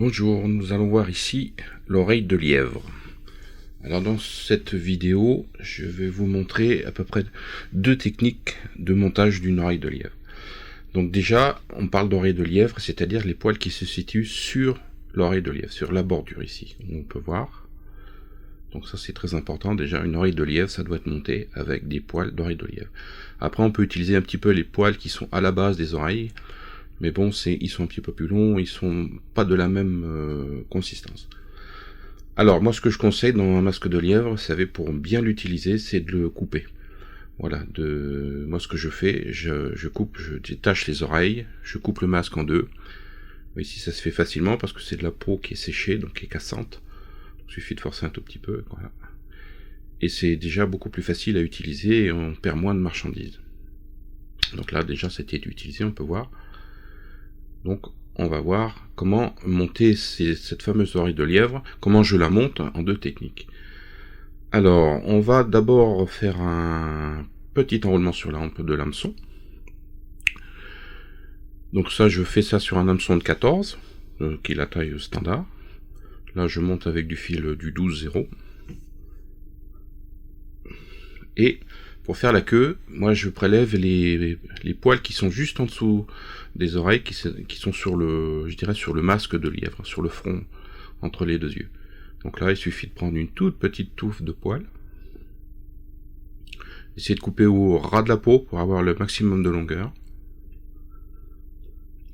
Bonjour, nous allons voir ici l'oreille de lièvre. Alors dans cette vidéo, je vais vous montrer à peu près deux techniques de montage d'une oreille de lièvre. Donc déjà, on parle d'oreille de lièvre, c'est-à-dire les poils qui se situent sur l'oreille de lièvre, sur la bordure ici, on peut voir. Donc ça c'est très important, déjà une oreille de lièvre, ça doit être monté avec des poils d'oreille de lièvre. Après on peut utiliser un petit peu les poils qui sont à la base des oreilles, mais bon, ils sont un petit peu plus longs, ils sont pas de la même consistance. Alors moi ce que je conseille dans un masque de lièvre, vous savez, pour bien l'utiliser, c'est de le couper. Voilà, moi ce que je fais, je coupe, je détache les oreilles, je coupe le masque en deux. Ici ça se fait facilement parce que c'est de la peau qui est séchée, donc qui est cassante. Il suffit de forcer un tout petit peu, voilà. Et c'est déjà beaucoup plus facile à utiliser et on perd moins de marchandises. Donc là déjà c'était utilisé, on peut voir. Donc on va voir comment monter cette fameuse oreille de lièvre, comment je la monte en deux techniques. Alors on va d'abord faire un petit enroulement sur la hampe de l'hameçon. Donc ça je fais ça sur un hameçon de 14, qui est la taille standard. Là je monte avec du fil du 12-0. Et pour faire la queue, moi je prélève les poils qui sont juste en dessous des oreilles, qui sont sur sur le masque de lièvre, sur le front, entre les deux yeux. Donc là il suffit de prendre une toute petite touffe de poils. Essayez de couper au ras de la peau pour avoir le maximum de longueur.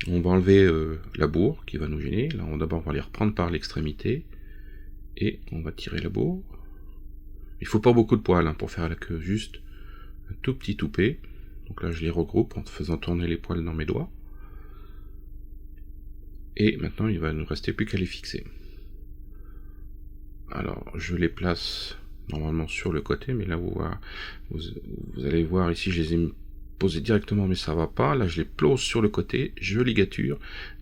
On va enlever la bourre qui va nous gêner. Là d'abord on va les reprendre par l'extrémité. Et on va tirer la bourre. Il faut pas beaucoup de poils pour faire la queue, juste un tout petit toupet. Donc là je les regroupe en faisant tourner les poils dans mes doigts. Et maintenant il va nous rester plus qu'à les fixer. Alors je les place normalement sur le côté, mais là vous allez voir ici je les ai posés directement mais ça va pas. Là je les pose sur le côté, je ligature,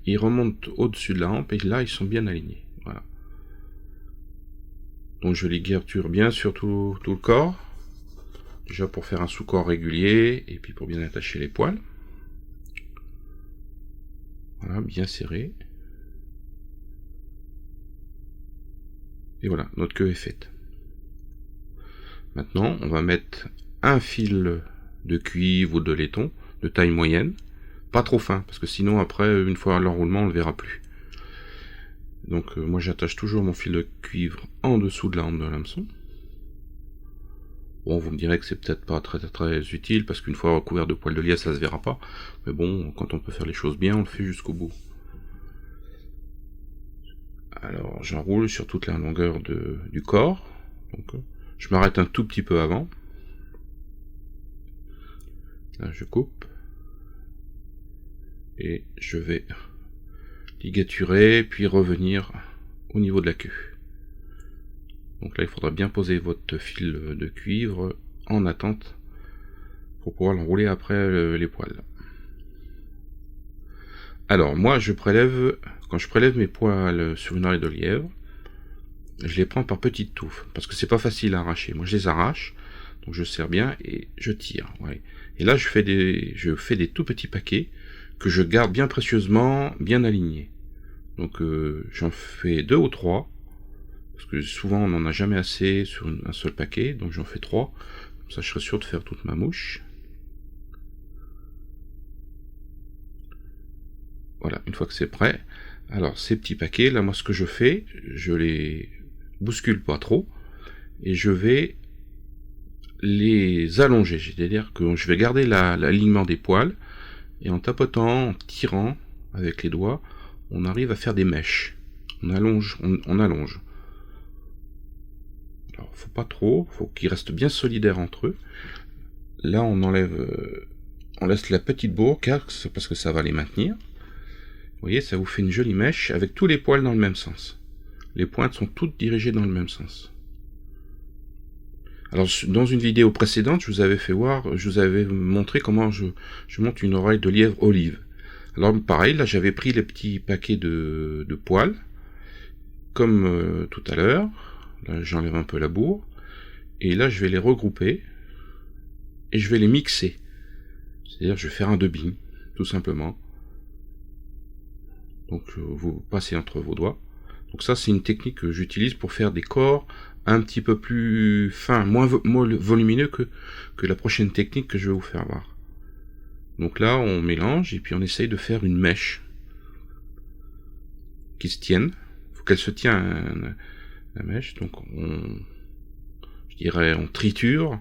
ils remontent au-dessus de la hampe et là ils sont bien alignés. Voilà. Donc je ligature bien sur tout le corps. Déjà pour faire un sous-corps régulier, et puis pour bien attacher les poils. Voilà, bien serré. Et voilà, notre queue est faite. Maintenant, on va mettre un fil de cuivre ou de laiton, de taille moyenne. Pas trop fin, parce que sinon après, une fois l'enroulement, on le verra plus. Donc moi j'attache toujours mon fil de cuivre en dessous de la hampe de l'hameçon. Bon, vous me direz que c'est peut-être pas très utile, parce qu'une fois recouvert de poils de lièvre, ça se verra pas. Mais bon, quand on peut faire les choses bien, on le fait jusqu'au bout. Alors, j'enroule sur toute la longueur du corps. Donc, je m'arrête un tout petit peu avant. Là, je coupe. Et je vais ligaturer, puis revenir au niveau de la queue. Donc là, il faudra bien poser votre fil de cuivre en attente pour pouvoir l'enrouler après les poils. Alors, moi, quand je prélève mes poils sur une oreille de lièvre, je les prends par petites touffes, parce que c'est pas facile à arracher. Moi, je les arrache, donc je serre bien et je tire. Ouais. Et là, je fais des tout petits paquets que je garde bien précieusement, bien alignés. Donc, j'en fais 2 ou 3, parce que souvent, on n'en a jamais assez sur un seul paquet, donc j'en fais 3. Comme ça, je serai sûr de faire toute ma mouche. Voilà, une fois que c'est prêt, alors ces petits paquets, là moi ce que je fais, je les bouscule pas trop, et je vais les allonger, c'est-à-dire que je vais garder l'alignement des poils, et en tapotant, en tirant avec les doigts, on arrive à faire des mèches. On allonge, on allonge. Alors faut pas trop, faut qu'ils restent bien solidaires entre eux. Là on enlève, on laisse la petite bourre, parce que ça va les maintenir. Vous voyez, ça vous fait une jolie mèche avec tous les poils dans le même sens. Les pointes sont toutes dirigées dans le même sens. Alors, dans une vidéo précédente, je vous avais montré comment je monte une oreille de lièvre olive. Alors, pareil, là, j'avais pris les petits paquets de poils, comme tout à l'heure. Là, j'enlève un peu la bourre. Et là, je vais les regrouper. Et je vais les mixer. C'est-à-dire, je vais faire un dubbing, tout simplement. Donc vous passez entre vos doigts. Donc ça, c'est une technique que j'utilise pour faire des corps un petit peu plus fins, moins volumineux que la prochaine technique que je vais vous faire voir. Donc là, on mélange et puis on essaye de faire une mèche qui se tienne. Il faut qu'elle se tienne, la mèche. Donc je dirais, on triture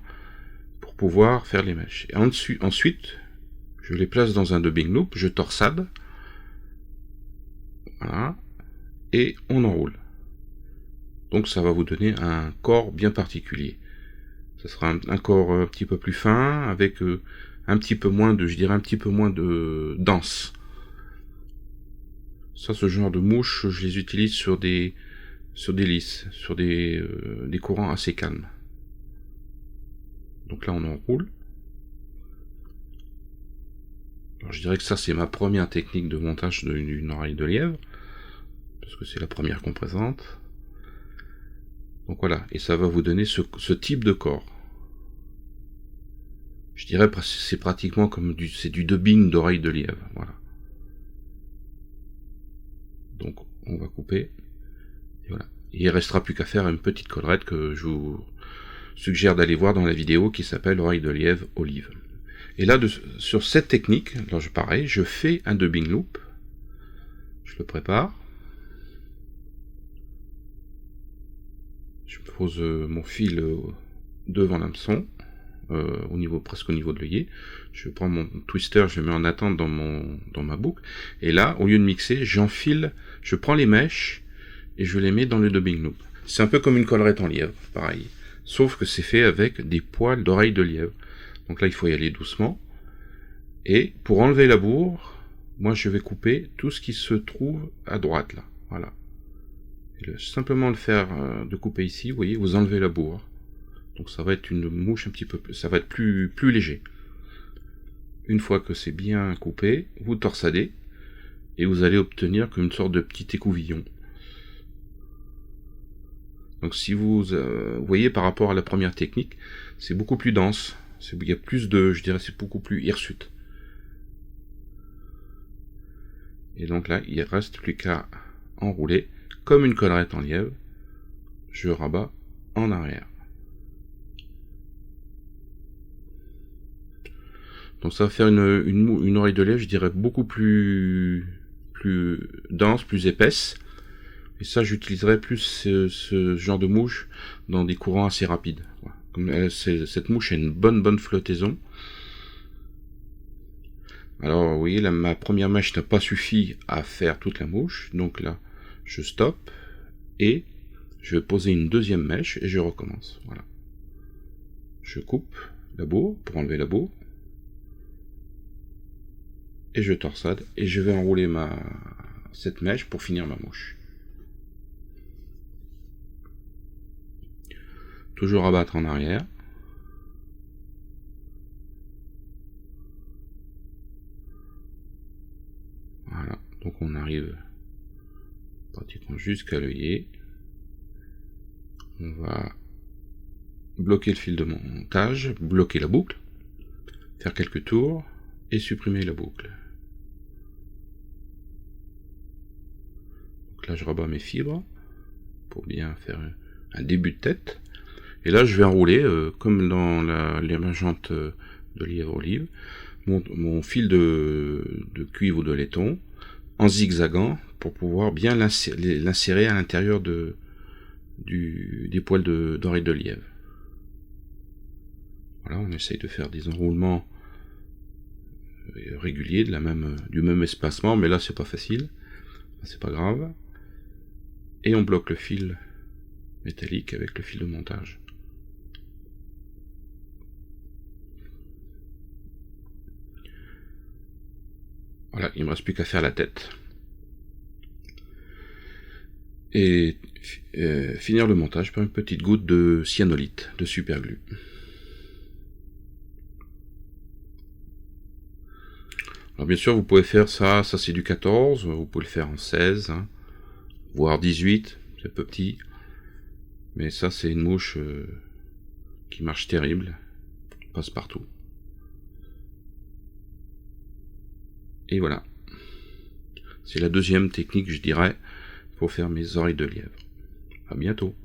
pour pouvoir faire les mèches. Et ensuite, je les place dans un dubbing loop, je torsade. Voilà. Et on enroule. Donc ça va vous donner un corps bien particulier. Ça sera un corps un petit peu plus fin, avec un petit peu moins de, je dirais un petit peu moins de dense. Ça, ce genre de mouches, je les utilise sur des lisses, sur des courants assez calmes. Donc là, on enroule. Alors, je dirais que ça, c'est ma première technique de montage d'une oreille de lièvre, parce que c'est la première qu'on présente. Donc voilà, et ça va vous donner ce type de corps. Je dirais que c'est pratiquement comme c'est du dubbing d'oreille de lièvre. Voilà. Donc on va couper. Et voilà. Et il restera plus qu'à faire une petite collerette que je vous suggère d'aller voir dans la vidéo qui s'appelle oreille de lièvre olive. Et là, sur cette technique, alors pareil, je fais un dubbing loop. Je le prépare. Je pose mon fil devant l'hameçon, presque au niveau de l'œillet. Je prends mon twister, je le mets en attente dans ma boucle. Et là, au lieu de mixer, j'enfile, je prends les mèches et je les mets dans le dubbing loop. C'est un peu comme une collerette en lièvre, pareil. Sauf que c'est fait avec des poils d'oreille de lièvre. Donc là, il faut y aller doucement. Et pour enlever la bourre, moi je vais couper tout ce qui se trouve à droite là. Voilà. Et simplement le faire de couper ici, vous voyez, vous enlevez la bourre. Donc ça va être une mouche un petit peu plus, ça va être plus léger. Une fois que c'est bien coupé, vous torsadez et vous allez obtenir comme une sorte de petit écouvillon. Donc si vous voyez par rapport à la première technique, c'est beaucoup plus dense. Il y a plus de, je dirais, c'est beaucoup plus hirsute. Et donc là, il ne reste plus qu'à enrouler comme une collerette en lièvre. Je rabats en arrière. Donc ça va faire une oreille de lièvre, je dirais, beaucoup plus dense, plus épaisse. Et ça, j'utiliserai plus ce genre de mouche dans des courants assez rapides. Comme cette mouche a une bonne flottaison. Alors, vous voyez, là, ma première mèche n'a pas suffi à faire toute la mouche. Donc là, je stoppe et je vais poser une deuxième mèche et je recommence. Voilà. Je coupe la bourre pour enlever la bourre. Et je torsade et je vais enrouler cette mèche pour finir ma mouche. Toujours abattre en arrière. Voilà, donc on arrive pratiquement jusqu'à l'œillet. On va bloquer le fil de montage, bloquer la boucle, faire quelques tours et supprimer la boucle. Donc là je rabats mes fibres pour bien faire un début de tête. Et là je vais enrouler comme dans l'émergente de lièvre olive mon fil de cuivre ou de laiton en zigzagant pour pouvoir bien l'insérer à l'intérieur des poils d'oreille de lièvre. Voilà, on essaye de faire des enroulements réguliers du même espacement, mais là c'est pas facile, c'est pas grave. Et on bloque le fil métallique avec le fil de montage. Voilà, il ne me reste plus qu'à faire la tête. Et finir le montage par une petite goutte de cyanolite, de superglue. Alors bien sûr, vous pouvez faire ça c'est du 14, vous pouvez le faire en 16, hein, voire 18, c'est un peu petit. Mais ça, c'est une mouche qui marche terrible, passe partout. Et voilà. C'est la deuxième technique, je dirais, pour faire mes oreilles de lièvre. À bientôt.